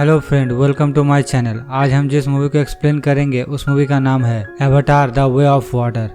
Hello friend, welcome to my channel. आज हम जिस मूवी को एक्सप्लेन करेंगे उस मूवी का नाम है Avatar the way of water.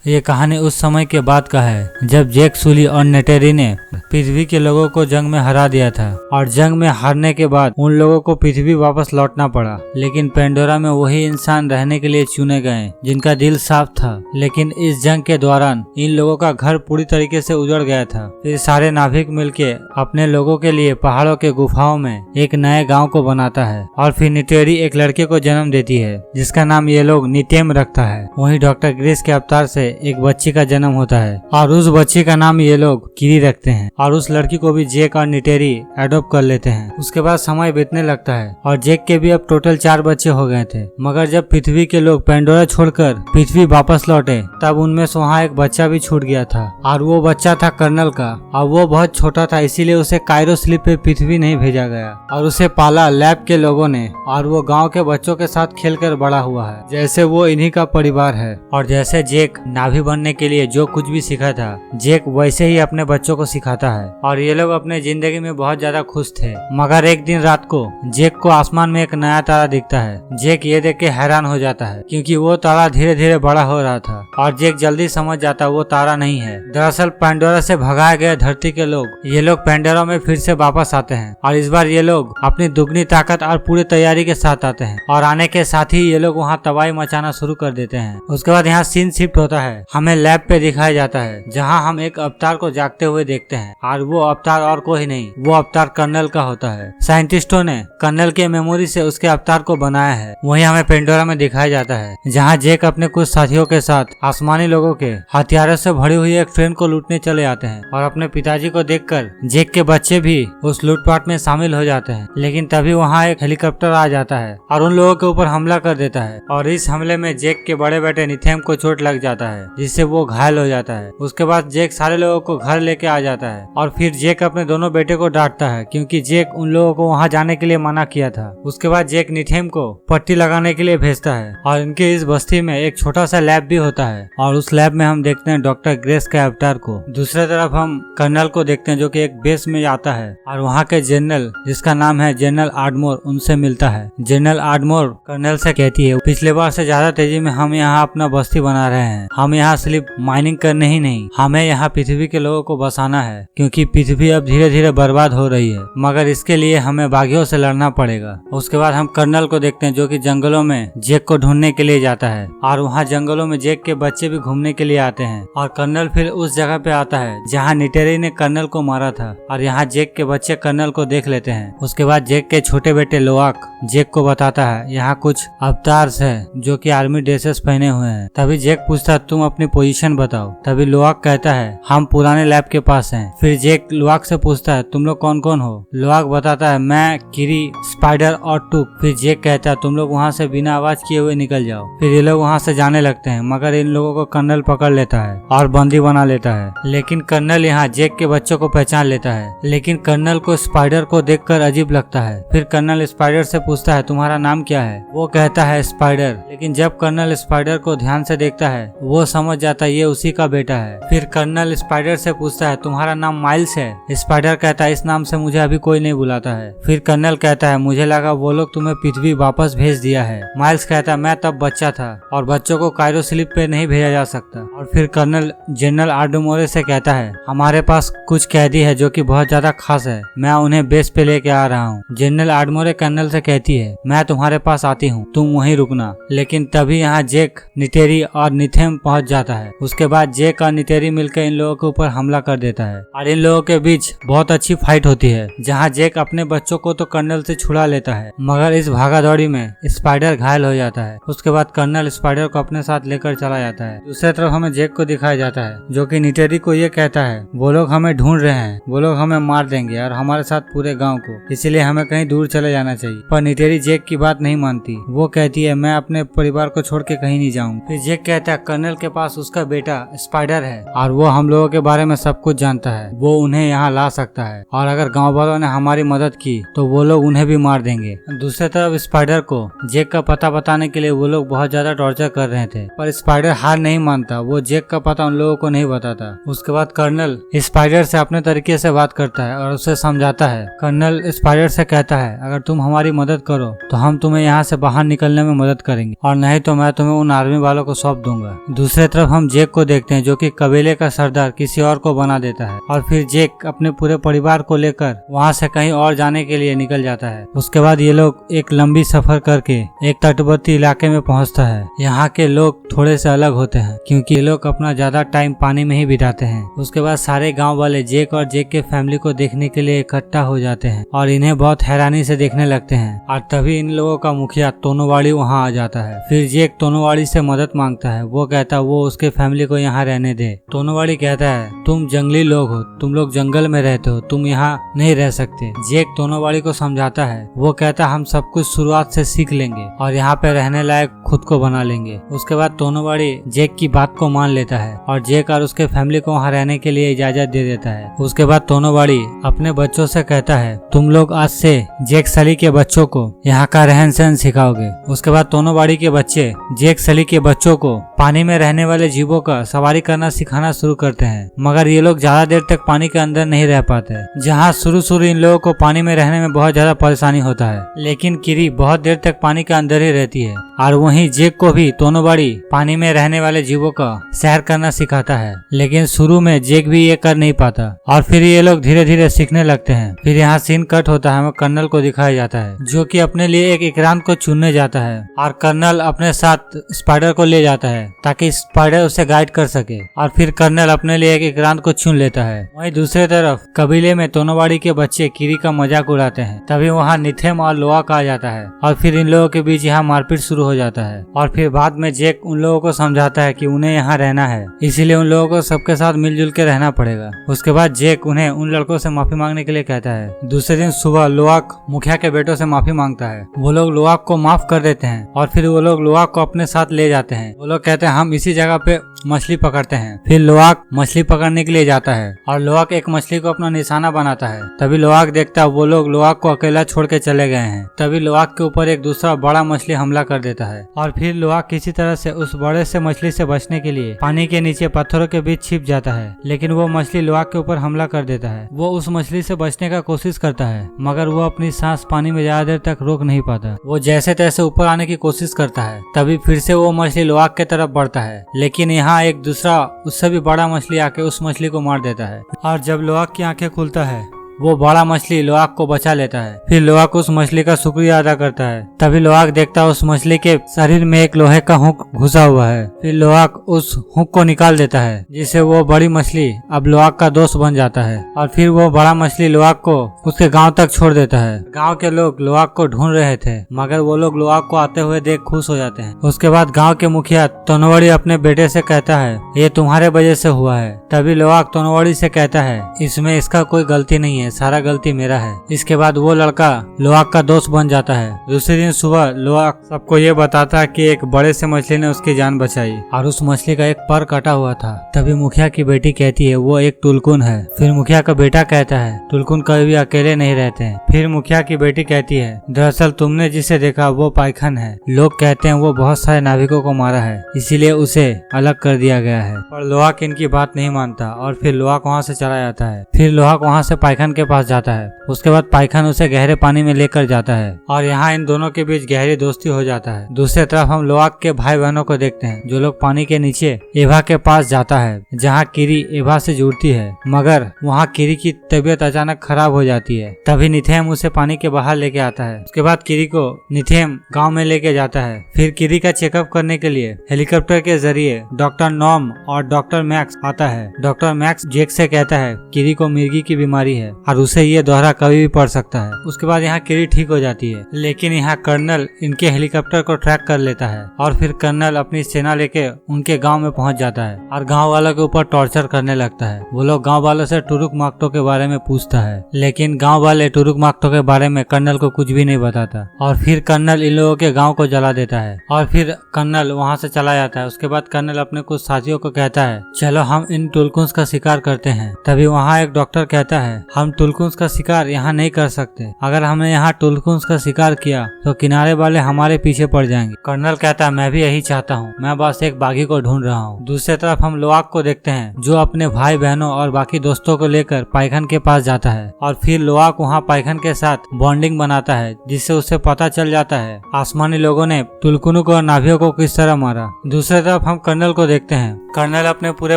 ये कहानी उस समय के बाद का है जब जैक सुली और नेटेरी ने पृथ्वी के लोगों को जंग में हरा दिया था और जंग में हारने के बाद उन लोगों को पृथ्वी वापस लौटना पड़ा। लेकिन पेंडोरा में वही इंसान रहने के लिए चुने गए जिनका दिल साफ था। लेकिन इस जंग के दौरान इन लोगों का घर पूरी तरीके से उजड़ गया था। फिर सारे नाविक मिलके अपने लोगों के लिए पहाड़ों के गुफाओं में एक नए गाँव को बनाता है और फिर नेटेरी एक लड़के को जन्म देती है जिसका नाम ये लोग निटेम रखता है। वहीं डॉक्टर ग्रेस के अवतार से एक बच्ची का जन्म होता है और उस बच्ची का नाम ये लोग किरी रखते हैं और उस लड़की को भी जैक और नेटेरी एडॉप्ट कर लेते हैं। उसके बाद समय बीतने लगता है और जैक के भी अब टोटल 4 बच्चे हो गए थे। मगर जब पृथ्वी के लोग पेंडोरा छोड़कर पृथ्वी वापस लौटे तब उनमें से वहाँ एक बच्चा भी छूट गया था और वो बच्चा था कर्नल का और वो बहुत छोटा था, इसीलिए उसे कायरो स्लिप पे पृथ्वी नहीं भेजा गया और उसे पाला लैब के लोगों ने और वो गाँव के बच्चों के साथ खेलकर बड़ा हुआ है जैसे वो इन्हीं का परिवार है। और जैसे जैक नाभी बनने के लिए जो कुछ भी सीखा था जैक वैसे ही अपने बच्चों को सिखाता है और ये लोग अपने जिंदगी में बहुत ज्यादा खुश थे। मगर एक दिन रात को जैक को आसमान में एक नया तारा दिखता है। जैक ये देख के हैरान हो जाता है क्योंकि वो तारा धीरे धीरे बड़ा हो रहा था और जैक जल्दी समझ जाता वो तारा नहीं है, दरअसल पेंडोरा से भगाए गए धरती के लोग। ये लोग पेंडोरा में फिर से वापस आते हैं और इस बार ये लोग अपनी दुगनी ताकत और पूरी तैयारी के साथ आते हैं और आने के साथ ही ये लोग वहाँ तबाही मचाना शुरू कर देते हैं। उसके बाद यहाँ सीन शिफ्ट होता है, हमें लैब पे दिखाया जाता है जहां हम एक अवतार को जागते हुए देखते हैं और वो अवतार और कोई नहीं, वो अवतार कर्नल का होता है। साइंटिस्टों ने कर्नल के मेमोरी से उसके अवतार को बनाया है। वहीं हमें पेंडोरा में दिखाया जाता है जहां जैक अपने कुछ साथियों के साथ आसमानी लोगों के हथियारों से भरी हुई एक ट्रेन को लूटने चले आते हैं और अपने पिताजी को देखकर जैक के बच्चे भी उस लूटपाट में शामिल हो जाते हैं। लेकिन तभी वहाँ एक हेलीकॉप्टर आ जाता है और उन लोगों के ऊपर हमला कर देता है और इस हमले में जैक के बड़े बेटे निथेम को चोट लग जाता है जिससे वो घायल हो जाता है। उसके बाद जैक सारे लोगों को घर लेके आ जाता है और फिर जैक अपने दोनों बेटे को डांटता है क्योंकि जैक उन लोगों को वहां जाने के लिए मना किया था। उसके बाद जैक निथेम को पट्टी लगाने के लिए भेजता है और इनके इस बस्ती में एक छोटा सा लैब भी होता है और उस लैब में हम देखते हैं डॉक्टर ग्रेस के अवतार को। दूसरी तरफ हम कर्नल को देखते हैं जो कि एक बेस में आता है और वहाँ के जनरल जिसका नाम है जनरल आर्डमोर उनसे मिलता है। जनरल आर्डमोर कर्नल से कहती है पिछले बार से ज्यादा तेजी में हम यहाँ अपना बस्ती बना रहे हैं। हम यहाँ सिर्फ माइनिंग करने ही नहीं, हमें यहाँ पृथ्वी के लोगों को बसाना है क्योंकि पृथ्वी अब धीरे धीरे बर्बाद हो रही है। मगर इसके लिए हमें बागियों से लड़ना पड़ेगा। उसके बाद हम कर्नल को देखते हैं जो कि जंगलों में जैक को ढूंढने के लिए जाता है और वहाँ जंगलों में जैक के बच्चे भी घूमने के लिए आते हैं और कर्नल फिर उस जगह पे आता है जहाँ नेटेरी ने कर्नल को मारा था और यहाँ जैक के बच्चे कर्नल को देख लेते हैं। उसके बाद जैक के छोटे बेटे लोआक जैक को बताता है यहाँ कुछ अवतार्स है जो कि आर्मी ड्रेसेस पहने हुए हैं। तभी जैक पूछता है तुम अपनी पोजीशन बताओ। तभी लोआक कहता है हम पुराने लैब के पास हैं। फिर जैक लोआक से पूछता है तुम लोग कौन कौन हो। लोआक बताता है मैं, किरी, स्पाइडर और टूक। फिर जैक कहता है तुम लोग वहाँ से बिना आवाज किए हुए निकल जाओ। फिर ये लोग वहाँ से जाने लगते हैं मगर इन लोगों को कर्नल पकड़ लेता है और बंदी बना लेता है। लेकिन कर्नल यहाँ जैक के बच्चों को पहचान लेता है। लेकिन कर्नल को स्पाइडर को देखकर अजीब लगता है। फिर कर्नल स्पाइडर से पूछता है तुम्हारा नाम क्या है। वो कहता है स्पाइडर। लेकिन जब कर्नल स्पाइडर को ध्यान से देखता है वो समझ जाता है ये उसी का बेटा है। फिर कर्नल स्पाइडर से पूछता है तुम्हारा नाम माइल्स है। स्पाइडर कहता है इस नाम से मुझे अभी कोई नहीं बुलाता है। फिर कर्नल कहता है मुझे लगा वो लोग तुम्हें पृथ्वी वापस भेज दिया है। माइल्स कहता है मैं तब बच्चा था और बच्चों को कायरो स्लिप पे नहीं भेजा जा सकता। और फिर कर्नल जनरल आर्डमोरे से कहता है हमारे पास कुछ कैदी है जो कि बहुत ज्यादा खास है, मैं उन्हें बेस पे लेके आ रहा हूँ। जनरल आर्डमोरे कर्नल से कहती है मैं तुम्हारे पास आती हूँ, तुम वहीं रुकना। लेकिन तभी यहाँ जैक, नेटेरी और निथेम पहुँच जाता है। उसके बाद जैक और नेटेरी मिलकर इन लोगों के ऊपर हमला कर देता है और इन लोगों के बीच बहुत अच्छी फाइट होती है जहाँ जैक अपने बच्चों को तो कर्नल से छुड़ा लेता है मगर इस भागा दौड़ी में स्पाइडर घायल हो जाता है। उसके बाद कर्नल स्पाइडर को अपने साथ लेकर चला जाता है। दूसरी तरफ हमें जैक को दिखाया जाता है जो कि नेटेरी को ये कहता है वो लोग हमें ढूंढ रहे हैं, वो लोग हमें मार देंगे और हमारे साथ पूरे गाँव को, इसीलिए हमें कहीं दूर चले जाना चाहिए। पर नेटेरी जैक की बात नहीं मानती। वो कहती है मैं अपने परिवार को छोड़ के कहीं नहीं जाऊंगी। फिर जैक कहता है कर्नल के पास उसका बेटा स्पाइडर है और वो हम लोगों के बारे में सब कुछ जानता है। वो उन्हें यहाँ ला सकता है, और अगर गांव वालों ने हमारी मदद की तो वो लोग उन्हें भी मार देंगे। दूसरी तरफ स्पाइडर को जेक का पता बताने के लिए वो लोग बहुत ज्यादा टॉर्चर कर रहे थे, पर स्पाइडर हार नहीं मानता। वो जेक का पता उन लोगों को नहीं बताता। उसके बाद कर्नल स्पाइडर से अपने तरीके से बात करता है और उसे समझाता है। कर्नल स्पाइडर से कहता है, अगर तुम हमारी मदद करो तो हम तुम्हें यहाँ से बाहर निकलने में मदद करेंगे, और नहीं तो मैं तुम्हें उन आर्मी वालों को सौंप दूंगा। दूसरी तरफ हम जेक को देखते हैं, जो कि कबीले का सरदार किसी और को बना देता है, और फिर जेक अपने पूरे परिवार को लेकर वहाँ से कहीं और जाने के लिए निकल जाता है। उसके बाद ये लोग एक लंबी सफर करके एक तटवर्ती इलाके में पहुँचता है। यहाँ के लोग थोड़े से अलग होते हैं, क्योंकि ये लोग अपना ज्यादा टाइम पानी में ही बिताते हैं। उसके बाद सारे गाँव वाले जेक और जेक के फैमिली को देखने के लिए इकट्ठा हो जाते हैं और इन्हें बहुत हैरानी से देखने लगते हैं। और तभी इन लोगों का मुखिया तोनोवाड़ी वहाँ आ जाता है। फिर जेक तोनोवाड़ी से मदद मांगता है। वो कहता है वो उसके फैमिली को यहाँ रहने दे। तोनोवाड़ी कहता है, तुम जंगली लोग हो, तुम लोग जंगल में रहते हो, तुम यहाँ नहीं रह सकते। जेक तोनोवाड़ी को समझाता है। वो कहता है हम सब कुछ शुरुआत से सीख लेंगे और यहाँ पे रहने लायक खुद को बना लेंगे। उसके बाद तोनोवाड़ी जेक की बात को मान लेता है और जेक और उसके फैमिली को वहाँ रहने के लिए इजाजत दे देता है। उसके बाद तोनोवाड़ी अपने बच्चों से कहता है, तुम लोग आज से जेक सली के बच्चों को यहाँ का रहन सहन सिखाओगे। उसके बाद तोनोवाड़ी के बच्चे जेक सली के बच्चों को पानी में रहने वाले जीवों का सवारी करना सिखाना शुरू करते हैं, मगर ये लोग ज्यादा देर तक पानी के अंदर नहीं रह पाते। जहाँ शुरू इन लोगों को पानी में रहने में बहुत ज्यादा परेशानी होता है, लेकिन किरी बहुत देर तक पानी के अंदर ही रहती है। और वहीं जेक को भी तोनोवाड़ी पानी में रहने वाले जीवों का सैर करना सिखाता है, लेकिन शुरू में जेक भी ये कर नहीं पाता और फिर ये लोग धीरे धीरे सीखने लगते हैं। फिर यहाँ सीन कट होता है। हमें कर्नल को दिखाया जाता है, जो कि अपने लिए एक इक्रांत को चुनने जाता है, और कर्नल अपने साथ स्पाइडर को ले जाता है ताकि स्पाइडर उसे गाइड कर सके, और फिर कर्नल अपने लिए एक इक्रांत को चुन लेता है। वहीं दूसरी तरफ कबीले में तोनोवाड़ी के बच्चे किरी का मजाक उड़ाते हैं। तभी वहाँ निथेम और लोआक आ जाता है और फिर इन लोगों के बीच यहाँ मारपीट शुरू हो जाता है। और फिर बाद में जेक उन लोगों को समझाता है कि उन्हें यहाँ रहना है, इसीलिए उन लोगों को सबके साथ मिलजुल के रहना पड़ेगा। उसके बाद जेक उन्हें उन लड़कों से माफी मांगने के लिए कहता है। दूसरे दिन सुबह लोआक मुखिया के बेटों से माफी मांगता है। वो लोग लोआक को माफ कर देते हैं और फिर वो लोग लोआक को अपने साथ ले जाते हैं। वो लोग कहते हैं हम इसी जगह पे मछली पकड़ते हैं। फिर लोआक मछली पकड़ने के लिए जाता है और लोआक एक मछली को अपना निशाना बनाता है। तभी लोआक देखता है वो लोग लोआक को अकेला छोड़ के चले गए हैं। तभी लोआक के ऊपर एक दूसरा बड़ा मछली हमला कर देता है और फिर लोआक किसी तरह से उस बड़े से मछली से बचने के लिए पानी के नीचे पत्थरों के बीच छिप जाता है, लेकिन वो मछली लोआक के ऊपर हमला कर देता है। वो उस मछली से बचने का कोशिश करता है, मगर वो अपनी सांस पानी में ज्यादा देर तक रोक नहीं पाता। वो जैसे तैसे ऊपर आने की कोशिश करता है। तभी फिर से वो मछली लोआक के तरफ बढ़ता है, लेकिन यहाँ एक दूसरा उससे भी बड़ा मछली आके उस मछली को मार देता है। और जब लोआक की आंखें खुलता है, वो बड़ा मछली लोआक को बचा लेता है। फिर लोआक उस मछली का शुक्रिया अदा करता है। तभी लोआक देखता है उस मछली के शरीर में एक लोहे का हुक घुसा हुआ है। फिर लोआक उस हुक को निकाल देता है, जिससे वो बड़ी मछली अब लोआक का दोस्त बन जाता है। और फिर वो बड़ा मछली लोआक को उसके गांव तक छोड़ देता है। गांव के लोग लोआक को ढूंढ रहे थे, मगर वो लोग लोआक को आते हुए देख खुश हो जाते हैं। उसके बाद गाँव के मुखिया तोनोवाड़ी अपने बेटे से कहता है, ये तुम्हारे वजह से हुआ है। तभी लोआक तोनोवाड़ी से कहता है, इसमें इसका कोई गलती नहीं है, सारा गलती मेरा है। इसके बाद वो लड़का लोआक का दोस्त बन जाता है। दूसरे दिन सुबह लोआक सबको ये बताता है कि एक बड़े से मछली ने उसकी जान बचाई और उस मछली का एक पर कटा हुआ था। तभी मुखिया की बेटी कहती है वो एक टुलकुन है। फिर मुखिया का बेटा कहता है टुलकुन कभी भी अकेले नहीं रहते हैं। फिर मुखिया की बेटी कहती है दरअसल तुमने जिसे देखा वो पाइखन है। लोग कहते हैं वो बहुत सारे नाविकों को मारा है, इसीलिए उसे अलग कर दिया गया है। पर लोआक इनकी बात नहीं मानता और फिर लोआक वहाँ से चला जाता है। फिर लोआक वहाँ से पाइखन के पास जाता है। उसके बाद पाइखन उसे गहरे पानी में लेकर जाता है और यहाँ इन दोनों के बीच गहरी दोस्ती हो जाता है। दूसरी तरफ हम लोआक के भाई बहनों को देखते हैं, जो लोग पानी के नीचे एवा के पास जाता है, जहाँ किरी एवा से जुड़ती है, मगर वहाँ किरी की तबीयत अचानक खराब हो जाती है। तभी निथेम उसे पानी के बाहर लेके आता है। उसके बाद किरी को निथेम गाँव में लेके जाता है। फिर किरी का चेकअप करने के लिए हेलीकॉप्टर के जरिए डॉक्टर नॉम और डॉक्टर मैक्स आता है। डॉक्टर मैक्स जेक से कहता है किरी को मिर्गी की बीमारी है और उसे ये दोहरा कभी भी पड़ सकता है। उसके बाद यहाँ किरी ठीक हो जाती है, लेकिन यहाँ कर्नल इनके हेलीकॉप्टर को ट्रैक कर लेता है और फिर कर्नल अपनी सेना लेके उनके गांव में पहुंच जाता है और गांव वालों के ऊपर टॉर्चर करने लगता है। वो लोग गांव वालों से टुरुक माक्टो के बारे में पूछता है, लेकिन गांव वाले टुरुक माक्टो के बारे में कर्नल को कुछ भी नहीं बताता और फिर कर्नल इन लोगों के गांव को जला देता है और फिर कर्नल वहां से चला जाता है। उसके बाद कर्नल अपने कुछ साथियों को कहता है, चलो हम इन टुलकुन्स का शिकार करते हैं। तभी वहाँ एक डॉक्टर कहता है, हम टुलकुन्स का शिकार यहाँ नहीं कर सकते, अगर हमने यहाँ टुलकुन्स का शिकार किया तो किनारे वाले हमारे पीछे पड़ जाएंगे। कर्नल कहता है, मैं भी यही चाहता हूँ, मैं बस एक बागी को ढूंढ रहा हूँ। दूसरी तरफ हम लोआक को देखते हैं जो अपने भाई बहनों और बाकी दोस्तों को लेकर पाइखन के पास जाता है और फिर लोआक वहाँ पाइखन के साथ बॉन्डिंग बनाता है, जिससे उसे पता चल जाता है आसमानी लोगों ने टुलकुनु को और नाभियों को किस तरह मारा। दूसरी तरफ हम कर्नल को देखते हैं, कर्नल अपने पूरे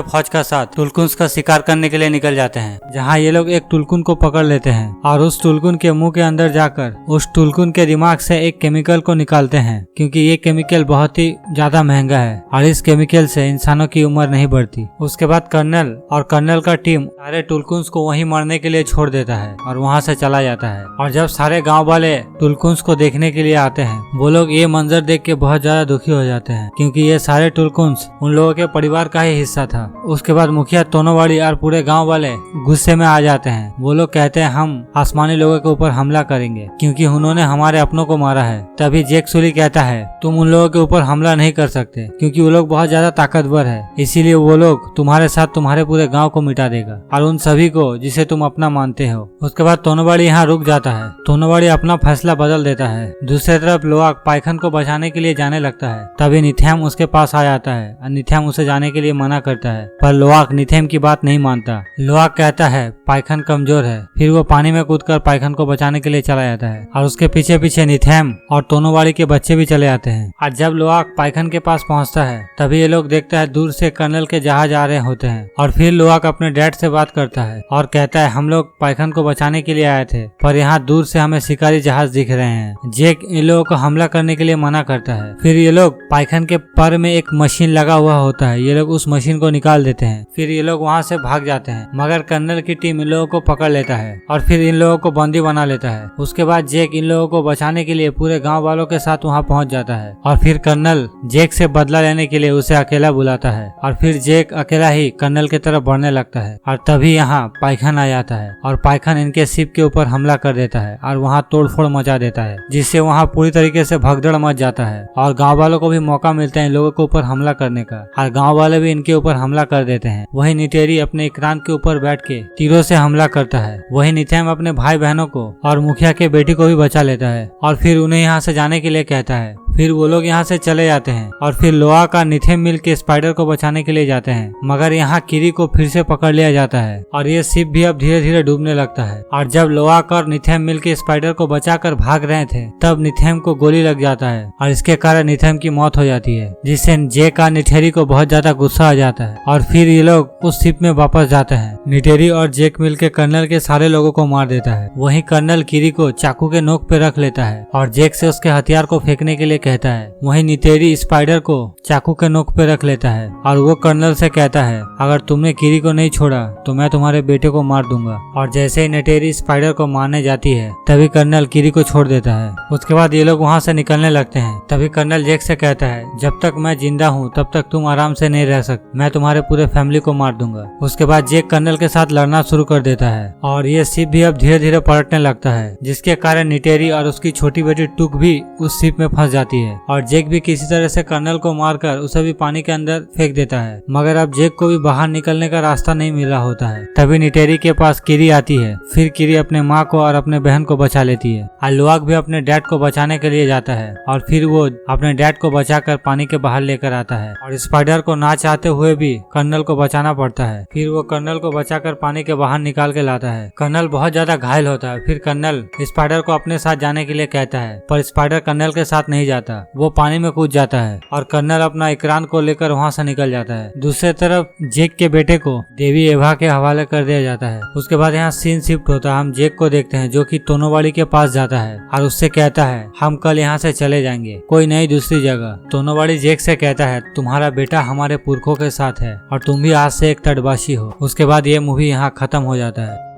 फौज का साथ टुलकुन्स का शिकार करने के लिए निकल जाते हैं, जहाँ ये लोग एक टुलकुन को पकड़ लेते हैं और उस टुलकुन के मुंह के अंदर जाकर उस टुलकुन के दिमाग से एक केमिकल को निकालते हैं, क्योंकि ये केमिकल बहुत ही ज्यादा महंगा है और इस केमिकल से इंसानों की उम्र नहीं बढ़ती। उसके बाद कर्नल और कर्नल का टीम सारे टुलकुन्स को वहीं मरने के लिए छोड़ देता है और वहाँ से चला जाता है। और जब सारे गाँव वाले टुलकुन्स को देखने के लिए आते हैं, वो लोग ये मंजर देख के बहुत ज्यादा दुखी हो जाते हैं, क्योंकि ये सारे टुलकुन्स उन लोगों के परिवार का ही हिस्सा था। उसके बाद मुखिया तोनोवाड़ी और पूरे गांव वाले गुस्से में आ जाते हैं। वो लोग कहते हैं, हम आसमानी लोगों के ऊपर हमला करेंगे क्योंकि उन्होंने हमारे अपनों को मारा है। तभी जेक सुली कहता है, तुम उन लोगों के ऊपर हमला नहीं कर सकते क्योंकि वो लोग बहुत ज्यादा ताकतवर है, इसीलिए वो लोग तुम्हारे साथ तुम्हारे पूरे गाँव को मिटा देगा और उन सभी को जिसे तुम अपना मानते हो। उसके बाद तोनोवाड़ी यहाँ रुक जाता है। तोनोवाड़ी अपना फैसला बदल देता है। दूसरी तरफ लोआक पाइखन को बचाने के लिए जाने लगता है। तभी निथेम उसके पास आ जाता है और निथेम उसे जाने के लिए मना करता है, पर लोआक निथेम की बात नहीं मानता। लोआक कहता है पाइखन कमजोर है, फिर वो पानी में कूदकर पाइखन को बचाने के लिए चला जाता है और उसके पीछे पीछे निथेम और तोनोवाड़ी के बच्चे भी चले जाते हैं। और जब लोआक पाइखन के पास पहुंचता है, तभी ये लोग देखता है दूर से कर्नल के जहाज आ रहे होते हैं और फिर लोआक अपने डैड से बात करता है और कहता है, हम लोग पाइखन को बचाने के लिए आए थे, पर यहाँ दूर से हमें शिकारी जहाज दिख रहे हैं। जेक इन लोगों को हमला करने के लिए मना करता है। फिर ये लोग पाइखन के पर में एक मशीन लगा हुआ होता है, ये लोग उस मशीन को निकाल देते हैं। फिर ये लोग वहाँ से भाग जाते हैं, मगर कर्नल की टीम इन लोगों को पकड़ लेता है और फिर इन लोगों को बंदी बना लेता है। उसके बाद जेक इन लोगों को बचाने के लिए पूरे गांव वालों के साथ वहाँ पहुँच जाता है और फिर कर्नल जेक से बदला लेने के लिए उसे अकेला बुलाता है और फिर जेक अकेला ही कर्नल की तरफ बढ़ने लगता है। और तभी यहाँ पाइखन आ जाता है और पाइखन इनके शिप के ऊपर हमला कर देता है और वहाँ तोड़फोड़ मचा देता है, जिससे वहाँ पूरी तरीके से भगदड़ मच जाता है और गाँव वालों को भी मौका मिलता है इन लोगों के ऊपर हमला करने का और गाँव वाले भी इनके ऊपर हमला कर देते हैं। वही निटेरी अपने इक्रान के ऊपर बैठ के तीरों से हमला करता है। वही निथेम अपने भाई बहनों को और मुखिया के बेटी को भी बचा लेता है और फिर उन्हें यहाँ से जाने के लिए कहता है। फिर वो लोग यहाँ से चले जाते हैं और फिर लोआक और निथेम मिल के स्पाइडर को बचाने के लिए जाते हैं, मगर यहाँ किरी को फिर से पकड़ लिया जाता है और ये शिप भी अब धीरे धीरे डूबने लगता है। और जब लोआक और निथेम मिल के स्पाइडर को बचाकर भाग रहे थे, तब निथेम को गोली लग जाता है और इसके कारण निथेम की मौत हो जाती है, जिससे जेक और निटेरी को बहुत ज्यादा गुस्सा आ जाता है और फिर ये लोग उस शिप में वापस जाते हैं। निटेरी और जेक मिल के कर्नल के सारे लोगों को मार देता है। वहीं कर्नल किरी को चाकू के नोक पे रख लेता है और जेक से उसके हथियार को फेंकने के लिए कहता है। वहीं निटेरी स्पाइडर को चाकू के नोक पे रख लेता है और वो कर्नल से कहता है, अगर तुमने किरी को नहीं छोड़ा तो मैं तुम्हारे बेटे को मार दूंगा। और जैसे ही निटेरी स्पाइडर को मारने जाती है, तभी कर्नल किरी को छोड़ देता है। उसके बाद ये लोग वहाँ से निकलने लगते हैं। तभी कर्नल जेक से कहता है, जब तक मैं जिंदा हूँ तब तक तुम आराम से नहीं रह सकते, मैं तुम्हारे पूरे फैमिली को मार दूंगा। उसके बाद जेक कर्नल के साथ लड़ना शुरू कर देता है और ये शिप भी अब धीरे धीरे पलटने लगता है, जिसके कारण निटेरी और उसकी छोटी बेटी टुक भी उस शिप में फंस जाती है और जेक भी किसी तरह से कर्नल को मारकर उसे भी पानी के अंदर फेंक देता है, मगर अब जेक को भी बाहर निकलने का रास्ता नहीं मिल रहा होता है। तभी निटेरी के पास किरी आती है। फिर किरी अपने माँ को और अपने बहन को बचा लेती है और लोआक भी अपने डैड को बचाने के लिए जाता है और फिर वो अपने डैड को बचाकर पानी के बाहर लेकर आता है और स्पाइडर को ना चाहते हुए भी कर्नल को बचाना पड़ता है। फिर वो कर्नल को बचाकर पानी के बाहर निकाल के लाता है। कर्नल बहुत ज्यादा घायल होता है। फिर कर्नल स्पाइडर को अपने साथ जाने के लिए कहता है, पर स्पाइडर कर्नल के साथ नहीं जाता, वो पानी में कूद जाता है और कर्नल अपना इकरान को लेकर वहाँ से निकल जाता है। दूसरी तरफ जेक के बेटे को देवी एवा के हवाले कर दिया जाता है। उसके बाद यहाँ सीन शिफ्ट होता है। हम जेक को देखते हैं जो कि तोनोवाड़ी के पास जाता है और उससे कहता है, हम कल यहाँ से चले जाएंगे कोई नई दूसरी जगह। तोनोवाड़ी जेक से कहता है, तुम्हारा बेटा हमारे पुरखों के साथ है और तुम भी आज से एक तटवासी हो। उसके बाद ये मूवी यहाँ खत्म हो जाता है।